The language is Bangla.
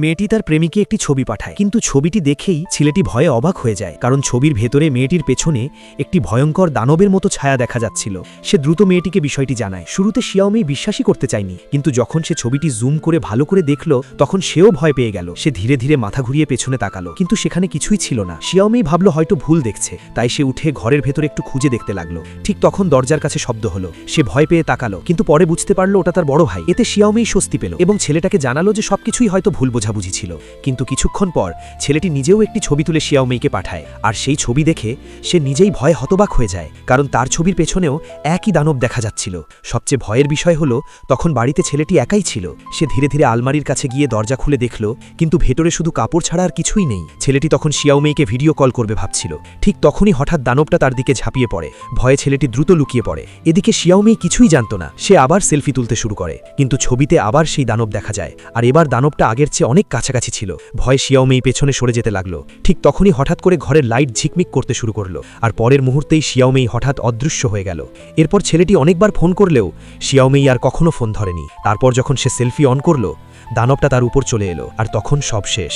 মেয়েটি তার প্রেমিকে একটি ছবি পাঠায়, কিন্তু ছবিটি দেখেই ছেলেটি ভয়ে অবাক হয়ে যায়, কারণ ছবির ভেতরে মেয়েটির পেছনে একটি ভয়ঙ্কর দানবের মতো ছায়া দেখা যাচ্ছিল। সে দ্রুত মেয়েটিকে বিষয়টি জানায়। শুরুতে শিয়াওমি বিশ্বাসই করতে চায়নি, কিন্তু যখন সে ছবিটি জুম করে ভালো করে দেখল তখন সেও ভয় পেয়ে গেল। সে ধীরে ধীরে মাথা ঘুরিয়ে পেছনে তাকালো, কিন্তু সেখানে কিছুই ছিল না। শিয়াওমি ভাবল হয়তো ভুল দেখছে, তাই সে উঠে ঘরের ভেতরে একটু খুঁজে দেখতে লাগলো। ঠিক তখন দরজার কাছে শব্দ হলো। সে ভয় পেয়ে তাকালো, কিন্তু পরে বুঝতে পারলো ওটা তার বড় ভাই। এতে শিয়াওমি স্বস্তি পেল এবং ছেলেটাকে জানালো যে সবকিছুই হয়তো ভুল বোঝাবুঝি ছিল। কিন্তু কিছুক্ষণ পর ছেলেটি নিজেও একটি ছবি তুলে শিয়াওমিকে পাঠায়, আর সেই ছবি দেখে সে নিজেই ভয়ে হতবাক হয়ে যায়, কারণ তার ছবির পেছনেও একই দানব দেখা যাচ্ছিল। সবচেয়ে ভয়ের বিষয় হলো তখন বাড়িতে ছেলেটি একাই ছিল। সে ধীরে ধীরে আলমারির কাছে গিয়ে দরজা খুলে দেখল, কিন্তু ভেতরে শুধু কাপড় ছাড়া আর কিছুই নেই। ছেলেটি তখন শিয়াওমিকে ভিডিও কল করবে ভাবছিল। ঠিক তখনই হঠাৎ দানবটা তার দিকে ঝাঁপিয়ে পড়ে। ভয়ে ছেলেটি দ্রুত লুকিয়ে পড়ে। এদিকে শিয়াওমি কিছুই জানত না। সে আবার সেলফি তুলতে শুরু করে, কিন্তু ছবিতে আবার সেই দানব দেখা যায়, আর এবার দানবটা আগের চেয়ে অনেক কাছাকাছি ছিল। ভয়ে শিয়াওমি পেছনে সরে যেতে লাগলো। ঠিক তখনই হঠাৎ করে ঘরের লাইট ঝিকমিক করতে শুরু করলো, আর পরের মুহূর্তেই শিয়াওমি হঠাৎ অদৃশ্য হয়ে গেল। এরপর ছেলেটি অনেকবার ফোন করলেও শিয়াওমি আর কখনো ফোন ধরেনি। তারপর যখন সে সেলফি অন করলো, দানবটা তার উপর চলে এলো, আর তখন সব শেষ।